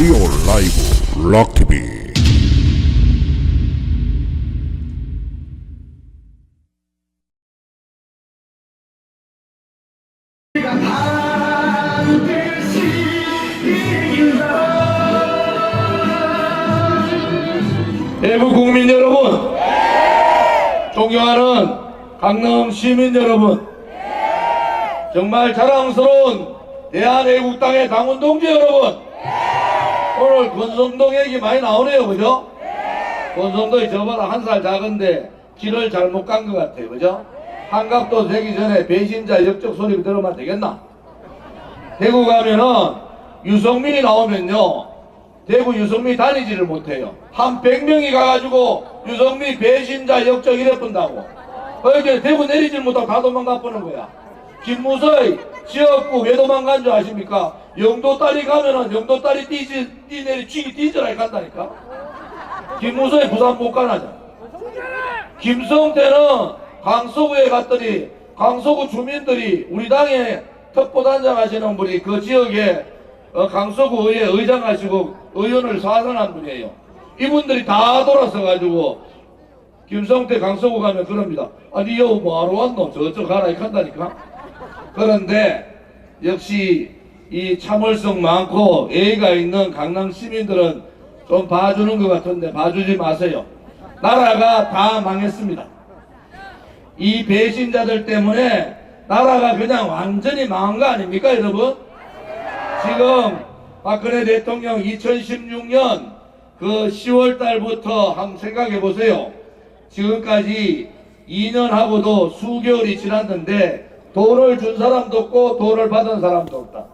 라디오 라이브 락TV. 대구 국민 여러분, 존경하는 강릉 시민 여러분, 정말 자랑스러운 대한애국당의 당원동지 여러분, 오늘 권성동 얘기 많이 나오네요, 그죠? 권성동이 저보다 한 살 작은데 길을 잘못 간 것 같아요, 그죠? 한갑도 되기 전에 배신자 역적 소리 들으면 되겠나? 대구 가면은 유성민이 나오면요, 대구 유성민이 다니지를 못해요. 한 100명이 가가지고 유성민 배신자 역적 이래 뿐다고. 이렇게 대구 내리질 못하고 다 도망가 버는 거야. 김무서의 지역구 왜 도망간 줄 아십니까? 영도 딸이 가면은 영도 딸이 뛰내리 쥐기 뛰져라 간다니까. 김무서의 부산 못 가나죠. 김성태는 강서구에 갔더니 강서구 주민들이 우리 당에 특보단장 하시는 분이 그 지역에 강서구의회 의장 하시고 의원을 사선한 분이에요. 이분들이 다 돌아서 가지고 김성태 강서구 가면 그럽니다. 아니 여 뭐하러 왔노? 저쪽 가라 이렇게 한다니까. 그런데 역시 이 참을성 많고 예의가 있는 강남 시민들은 좀 봐주는 것 같은데 봐주지 마세요. 나라가 다 망했습니다. 이 배신자들 때문에 나라가 그냥 완전히 망한 거 아닙니까 여러분? 지금 박근혜 대통령 2016년 그 10월 달부터 한번 생각해 보세요. 지금까지 2년하고도 수개월이 지났는데 돈을 준 사람도 없고 돈을 받은 사람도 없다.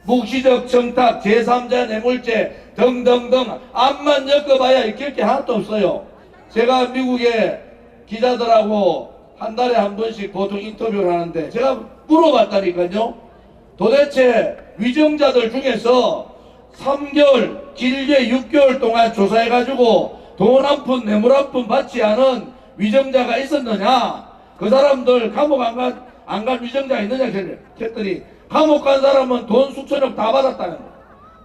묵시적 청탁, 제3자 뇌물죄 등등등 앞만 엮어봐야 이길 게 하나도 없어요. 제가 미국에 기자들하고 한 달에 한 번씩 보통 인터뷰를 하는데 제가 물어봤다니까요. 도대체 위정자들 중에서 3개월, 길게 6개월 동안 조사해가지고 돈 한 푼, 뇌물 한 푼 받지 않은 위정자가 있었느냐? 그 사람들 감옥 안 간 위정자가 있느냐? 했더니 감옥 간 사람은 돈 수천억 다 받았다는 거예요.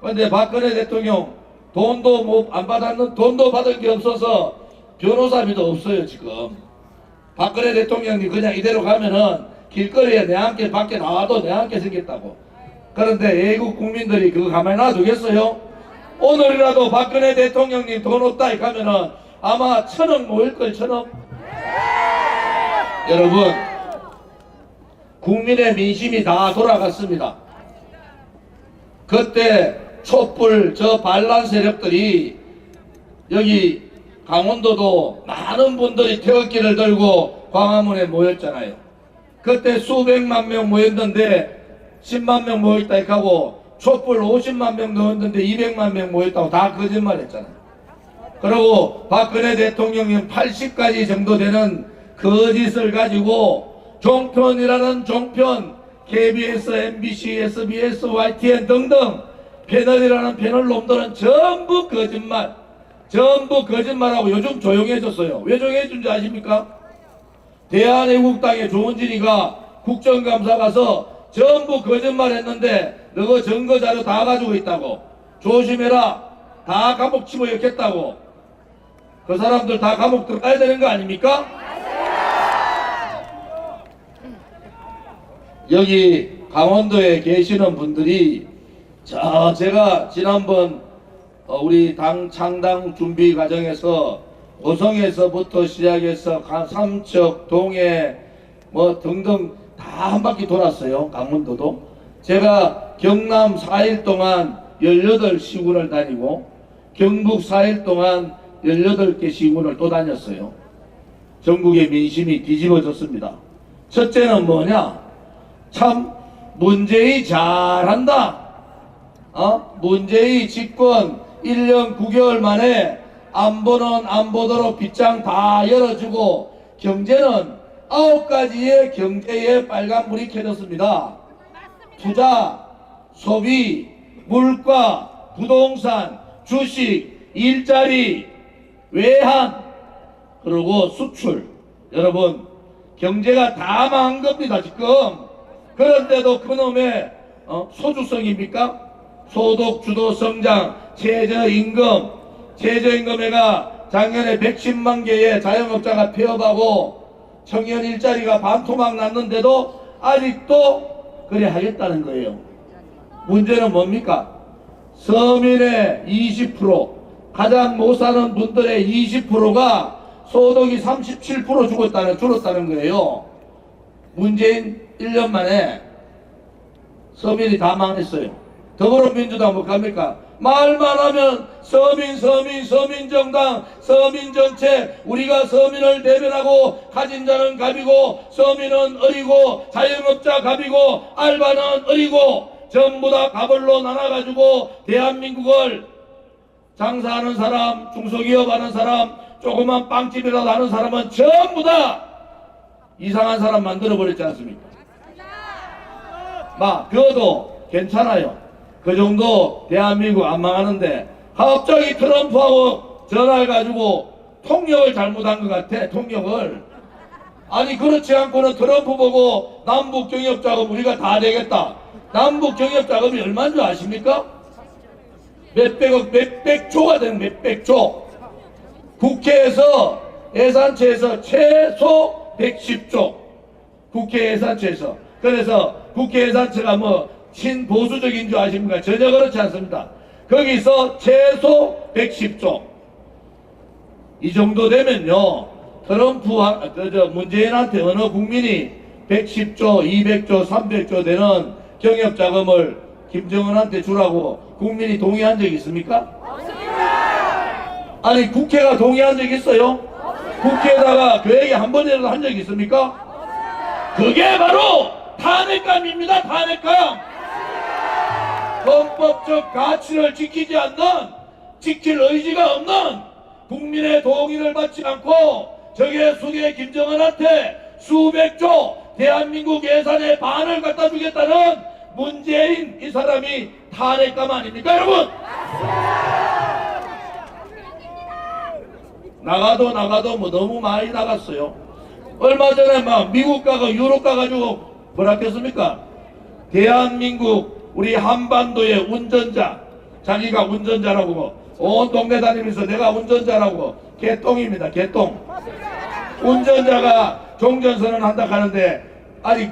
그런데 박근혜 대통령 돈도 안 받았는, 돈도 받은 게 없어서 변호사비도 없어요, 지금. 박근혜 대통령이 그냥 이대로 가면은 길거리에 내 함께 밖에 나와도 내 함께 생겼다고. 그런데 애국 국민들이 그거 가만히 놔두겠어요? 오늘이라도 박근혜 대통령님 돈 없다 이렇게 하면은 아마 1,000억 모일걸, 1,000억. 여러분, 국민의 민심이 다 돌아갔습니다. 그때 촛불 저 반란 세력들이 여기 강원도도 많은 분들이 태극기를 들고 광화문에 모였잖아요. 그때 수백만 명 모였는데 10만 명 모였다 이렇게 하고 촛불 50만 명 넣었는데 200만 명 모였다고 다 거짓말 했잖아요. 그리고 박근혜 대통령님 80가지 정도 되는 거짓을 가지고 종편이라는 종편, KBS, MBC, SBS, YTN 등등 패널이라는 패널 놈들은 전부 거짓말, 전부 거짓말하고 요즘 조용해졌어요. 왜 조용해진지 아십니까? 대한애국당의 조원진이가 국정감사 가서 전부 거짓말 했는데 너가 증거 자료 다 가지고 있다고. 조심해라. 다 감옥 집어넣겠다고. 그 사람들 다 감옥 들어가야 되는 거 아닙니까? 여기 강원도에 계시는 분들이 제가 지난번 우리 당 창당 준비 과정에서 고성에서부터 시작해서 삼척, 동해 뭐 등등 다 한 바퀴 돌았어요. 강원도도. 제가 경남 4일 동안 18시군을 다니고 경북 4일 동안 18개 시군을 또 다녔어요. 전국의 민심이 뒤집어졌습니다. 첫째는 뭐냐? 참 문재인 잘한다. 문재인 집권 1년 9개월 만에 안보는 안보도록 빗장 다 열어주고 경제는 9가지의 경제에 빨간불이 켜졌습니다. 투자, 소비, 물가, 부동산, 주식, 일자리, 외환, 그리고 수출. 여러분, 경제가 다 망한 겁니다 지금. 그런데도 그놈의 소주성입니까? 소득 주도 성장, 최저임금에가 작년에 110만 개의 자영업자가 폐업하고 청년 일자리가 반토막 났는데도 아직도 그래 하겠다는 거예요. 문제는 뭡니까? 서민의 20%, 가장 못 사는 분들의 20%가 소득이 37% 줄었다는 거예요. 문재인 1년 만에 서민이 다 망했어요. 더불어민주당 뭐 갑니까? 말만 하면 서민정당, 서민정책, 우리가 서민을 대변하고 가진 자는 갑이고 서민은 을이고 자영업자 갑이고 알바는 을이고 전부 다 갑을로 나눠가지고 대한민국을 장사하는 사람, 중소기업 하는 사람, 조그만 빵집이라도 하는 사람은 전부 다 이상한 사람 만들어버렸지 않습니까? 그것도 괜찮아요. 그 정도 대한민국 안 망하는데 갑자기 트럼프하고 전화를 가지고 통역을 잘못한 것 같아. 통역을. 아니 그렇지 않고는 트럼프 보고 남북 경협 자금 우리가 다 되겠다. 남북 경협 자금이 얼마인 줄 아십니까? 몇백조가 되는 몇백조. 국회에서 예산처에서 최소 110조. 국회 예산처에서. 그래서 국회 예산처가 뭐 친보수적인 줄 아십니까? 전혀 그렇지 않습니다. 거기서 최소 110조. 이 정도 되면요, 문재인한테 어느 국민이 110조, 200조, 300조 되는 경협자금을 김정은한테 주라고 국민이 동의한 적이 있습니까? 없습니다. 아니 국회가 동의한 적 있어요? 국회에다가 그 얘기 한 번이라도 한 적이 있습니까? 없습니다. 그게 바로 탄핵감입니다. 탄핵감. 헌법적 가치를 지키지 않는, 지킬 의지가 없는, 국민의 동의를 받지 않고 적의 수계 김정은한테 수백조 대한민국 예산의 반을 갖다 주겠다는 문재인 이 사람이 탄핵감 아닙니까 여러분? 나가도 뭐 너무 많이 나갔어요. 얼마 전에 미국 가고 유럽 가가지고 뭐라 했습니까? 대한민국 우리 한반도의 운전자, 자기가 운전자라고 온 동네 다니면서 내가 운전자라고. 개똥입니다. 개똥. 운전자가 종전선언 한다 하는데 아직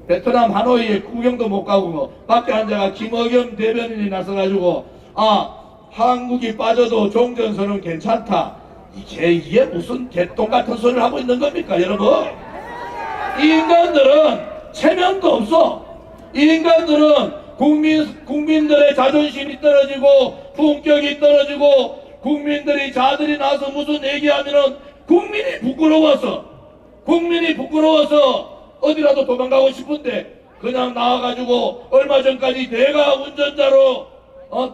베트남 하노이에 구경도 못 가고 밖에 앉아가 김의겸 대변인이 나서가지고 한국이 빠져도 종전선언 괜찮다. 이게 무슨 개똥 같은 소리를 하고 있는 겁니까 여러분? 이 인간들은 체면도 없어. 이 인간들은 국민들의 자존심이 떨어지고 품격이 떨어지고 국민들이 자들이 나서 무슨 얘기하면은 국민이 부끄러워서 어디라도 도망가고 싶은데 그냥 나와가지고 얼마 전까지 내가 운전자로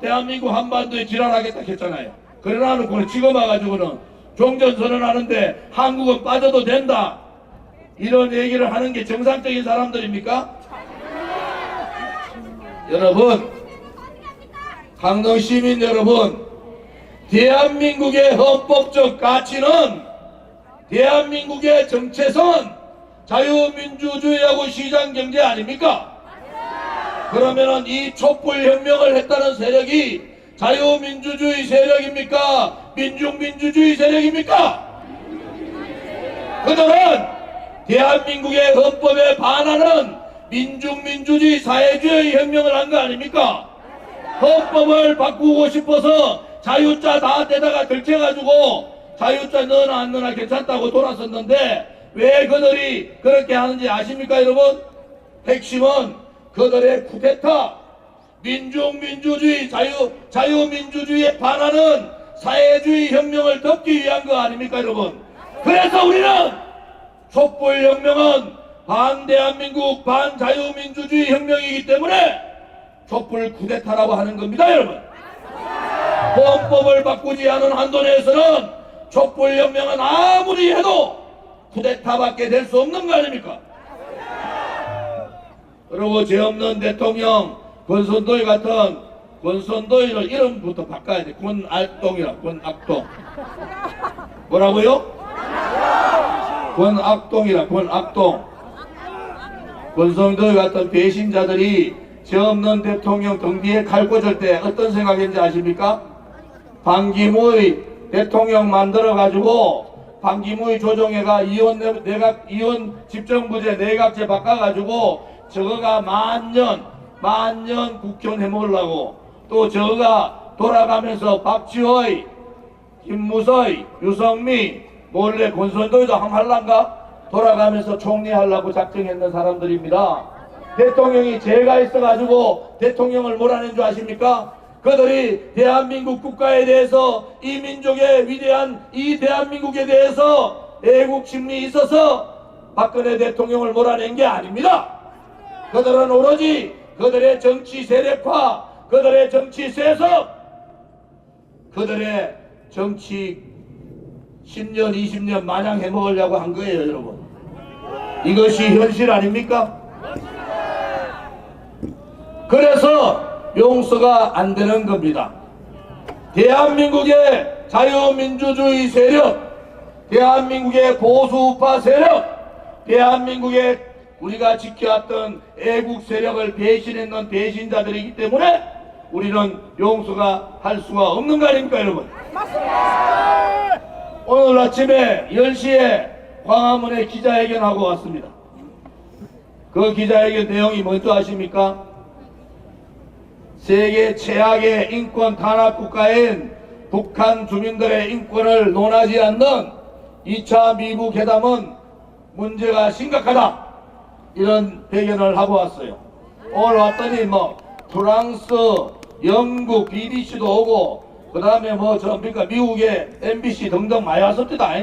대한민국 한반도에 지랄하겠다 했잖아요. 그러나 놓고는 지금 와가지고는 종전선언 하는데 한국은 빠져도 된다 이런 얘기를 하는 게 정상적인 사람들입니까? 여러분, 강동 시민 여러분, 대한민국의 헌법적 가치는, 대한민국의 정체성은 자유민주주의하고 시장경제 아닙니까? 그러면은 이 촛불혁명을 했다는 세력이 자유민주주의 세력입니까? 민중민주주의 세력입니까? 그들은 대한민국의 헌법에 반하는 민중민주주의 사회주의 혁명을 한 거 아닙니까? 헌법을 바꾸고 싶어서 자유자 다 떼다가 들켜가지고 자유자 넣으나 안 넣으나 괜찮다고 돌았었는데 왜 그들이 그렇게 하는지 아십니까 여러분? 핵심은 그들의 쿠데타, 민중민주주의 자유민주주의에 반하는 사회주의 혁명을 덮기 위한 거 아닙니까 여러분? 그래서 우리는 촛불혁명은 반대한민국 반자유민주주의 혁명이기 때문에 촛불 쿠데타라고 하는 겁니다 여러분. 헌법을 바꾸지 않은 한도 내에서는 촛불혁명은 아무리 해도 쿠데타밖에 될 수 없는 거 아닙니까? 그리고 죄 없는 대통령 권선도의 같은 권선도의를 이름부터 바꿔야 돼. 권악동이라. 권악동. 뭐라고요? 권악동이라. 권악동. 권선도의 같은 배신자들이 저 없는 대통령 등 뒤에 칼 꽂을 때 어떤 생각인지 아십니까? 반기무의 대통령 만들어가지고 반기무의 조정회가 이원 집정부제 내각제 바꿔가지고 저거가 만년 국회의원 해먹으려고 또 저거가 돌아가면서 박지호의 김무서의 유성미 몰래 권선도에도 한번 할란가 돌아가면서 총리하려고 작정했는 사람들입니다. 대통령이 죄가 있어가지고 대통령을 몰아낸 줄 아십니까? 그들이 대한민국 국가에 대해서 이 민족의 위대한 이 대한민국에 대해서 애국심이 있어서 박근혜 대통령을 몰아낸 게 아닙니다. 그들은 오로지 그들의 정치 세력화, 그들의 정치 세습, 그들의 정치 10년, 20년 마냥 해먹으려고 한 거예요, 여러분. 이것이 현실 아닙니까? 그래서 용서가 안 되는 겁니다. 대한민국의 자유민주주의 세력, 대한민국의 보수우파 세력, 대한민국의 우리가 지켜왔던 애국 세력을 배신했는 배신자들이기 때문에 우리는 용서가 할 수가 없는 거 아닙니까, 여러분? 맞습니다. 오늘 아침에 10시에 광화문에 기자회견하고 왔습니다. 그 기자회견 내용이 뭔지 아십니까? 세계 최악의 인권 탄압 국가인 북한 주민들의 인권을 논하지 않는 2차 미국 회담은 문제가 심각하다. 이런 회견을 하고 왔어요. 오늘 왔더니 프랑스, 영국, BBC도 오고 그 다음에 그러니까 미국의 MBC 등등 많이 왔습니다.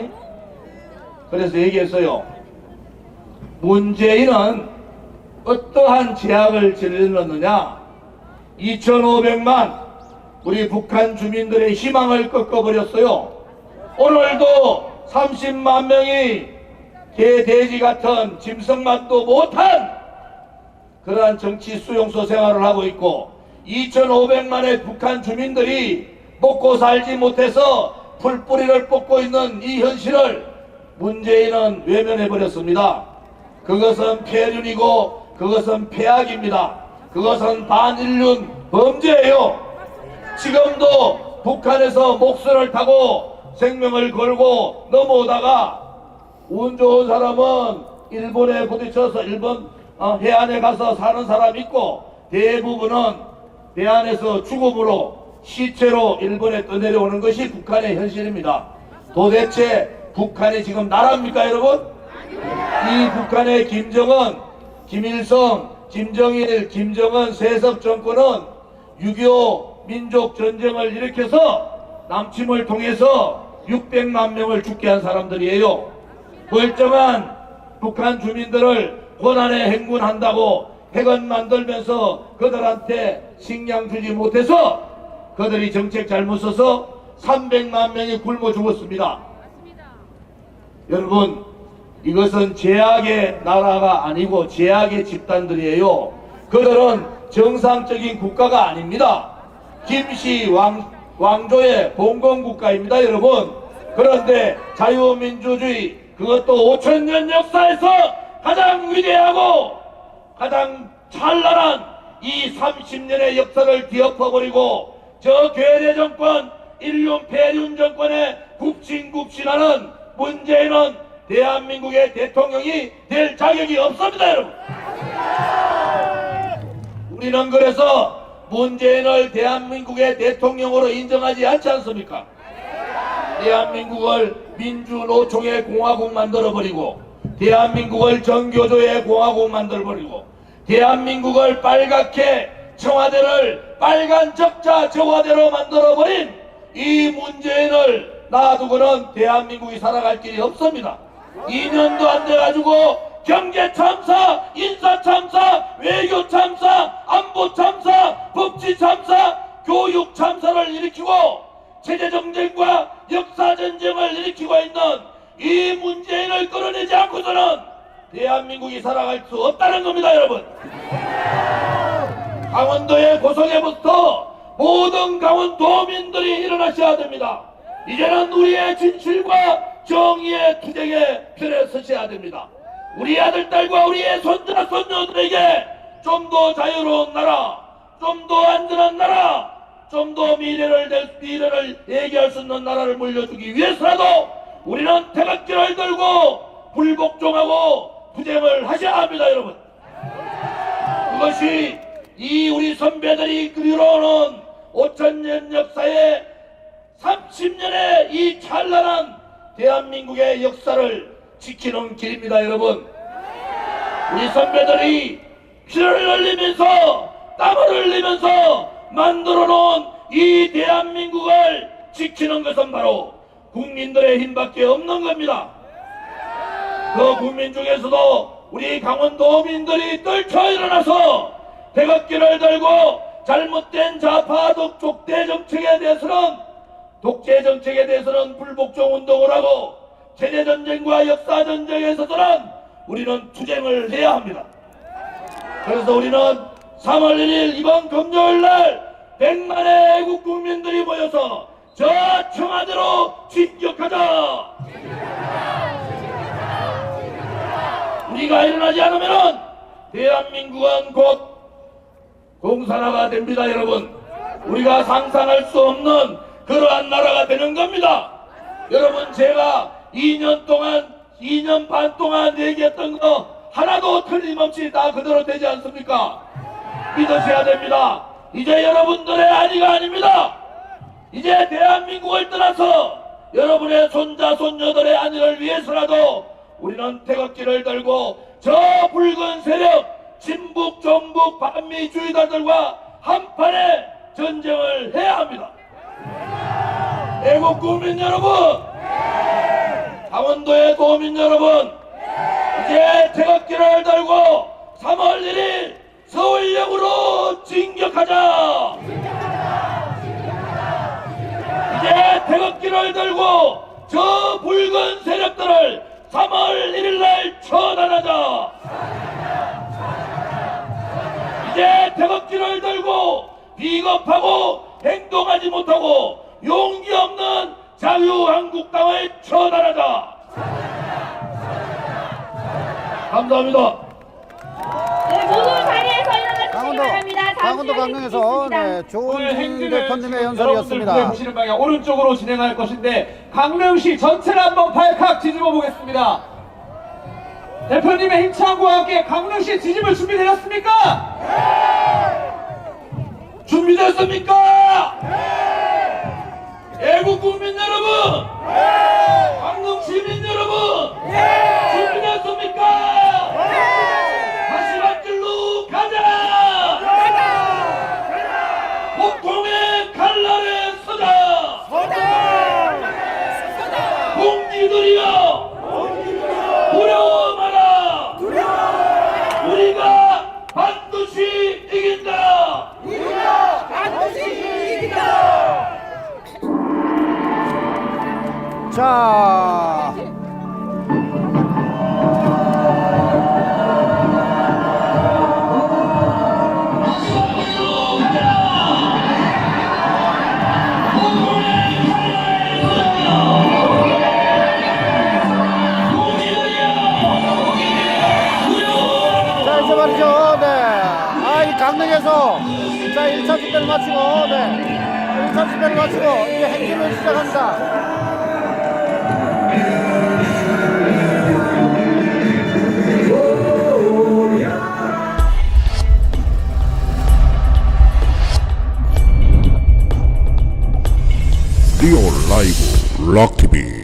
그래서 얘기했어요. 문재인은 어떠한 제약을 저질렀느냐? 2,500만 우리 북한 주민들의 희망을 꺾어버렸어요. 오늘도 30만 명이 개, 돼지 같은 짐승만도 못한 그러한 정치 수용소 생활을 하고 있고 2,500만의 북한 주민들이 먹고 살지 못해서 풀뿌리를 뽑고 있는 이 현실을 문재인은 외면해버렸습니다. 그것은 폐륜이고 그것은 폐악입니다. 그것은 반인륜 범죄예요. 지금도 북한에서 목선을 타고 생명을 걸고 넘어오다가 운 좋은 사람은 일본에 부딪혀서 일본 해안에 가서 사는 사람 있고 대부분은 대안에서 죽음으로 시체로 일본에 떠내려오는 것이 북한의 현실입니다. 도대체 북한이 지금 나라입니까, 여러분? 이 북한의 김정은, 김일성, 김정일, 김정은 세습 정권은 6.25 민족 전쟁을 일으켜서 남침을 통해서 600만 명을 죽게 한 사람들이에요. 멀쩡한 북한 주민들을 고난에 행군한다고 핵은 만들면서 그들한테 식량 주지 못해서 그들이 정책 잘못 써서 300만 명이 굶어 죽었습니다. 여러분, 이것은 제약의 나라가 아니고 제약의 집단들이에요. 그들은 정상적인 국가가 아닙니다. 김씨 왕조의 봉건국가입니다, 여러분. 그런데 자유민주주의, 그것도 5,000년 역사에서 가장 위대하고 가장 찬란한 이 30년의 역사를 뒤엎어버리고 저 괴뢰 정권, 인륜 폐륜 정권에 굽신굽신하는 문재인은 대한민국의 대통령이 될 자격이 없습니다, 여러분. 우리는 그래서 문재인을 대한민국의 대통령으로 인정하지 않지 않습니까? 대한민국을 민주노총의 공화국 만들어버리고 대한민국을 정교조의 공화국 만들어버리고 대한민국을 빨갛게 청와대를 빨간 적자 청와대로 만들어버린 이 문재인을 놔두고는 대한민국이 살아갈 길이 없습니다. 2년도 안 돼가지고 경제 참사, 인사 참사, 외교 참사, 안보 참사, 법치 참사, 교육 참사를 일으키고 체제 정쟁과 역사 전쟁을 일으키고 있는 이 문재인을 끌어내지 않고서는 대한민국이 살아갈 수 없다는 겁니다, 여러분. 강원도의 고성에부터 모든 강원도민들이 일어나셔야 됩니다. 이제는 우리의 진실과 정의의 투쟁의 편에 서셔야 됩니다. 우리 아들, 딸과 우리의 손자, 손녀들에게 좀 더 자유로운 나라, 좀 더 안전한 나라, 좀 더 미래를 얘기할 수 있는 나라를 물려주기 위해서라도 우리는 태극기를 들고 불복종하고 투쟁을 하셔야 합니다, 여러분. 그것이 이 우리 선배들이 그리러오는 5,000년 역사의 30년의 이 찬란한 대한민국의 역사를 지키는 길입니다, 여러분. 우리 선배들이 피를 흘리면서 땀을 흘리면서 만들어 놓은 이 대한민국을 지키는 것은 바로 국민들의 힘밖에 없는 겁니다. 그 국민 중에서도 우리 강원도민들이 떨쳐 일어나서 태극기를 들고 잘못된 좌파 독재 정책에 대해서는 불복종 운동을 하고 체제전쟁과 역사전쟁에서는 우리는 투쟁을 해야 합니다. 그래서 우리는 3월 1일 이번 금요일날 100만의 애국 국민들이 모여서 저 청와대로 진격하자! 우리가 일어나지 않으면 대한민국은 곧 공산화가 됩니다, 여러분. 우리가 상상할 수 없는 그러한 나라가 되는 겁니다. 여러분, 제가 2년 반 동안 얘기했던 거 하나도 틀림없이 다 그대로 되지 않습니까? 믿으셔야 됩니다. 이제 여러분들의 안위가 아닙니다. 이제 대한민국을 떠나서 여러분의 손자 손녀들의 안위를 위해서라도 우리는 태극기를 들고 저 붉은 세력 친북 전북 반미주의자들과 한판의 전쟁을 해야 합니다. 애국 국민 여러분, 강원도의 도민 여러분, 이제 태극기를 들고 3월 1일 서울역으로 진격하자! 이제 태극기를 들고 저 붉은 세력들을 3월 1일날 처단하자! 이제 태극기를 들고 비겁하고 행동하지 못하고 용기 없는 자유한국당을 처단하자! 감사합니다. 네, 모두 자리에서 일어나주시기 바랍니다. 강원도 강릉에서 조은진 대표님의 연설이었습니다. 보시는 방향 오른쪽으로 진행할 것인데 강릉시 전체를 한번 발칵 뒤집어 보겠습니다. 대표님의 힘창과 함께 강릉시 뒤집을 준비되셨습니까? 준비됐습니까? 애국 국민 여러분, 강릉 시민 여러분, 준비됐습니까? 다시 길로 가자! 고통의 칼날에 서자! 공기들이여! 두려워 마라! 우리가 반드시 이긴다! 자, 이제 말이죠. 이 강릉에서 1차 집회를 마치고 1차 집회를 마치고 이제 행진을 시작합니다. 리오 라이브 락TV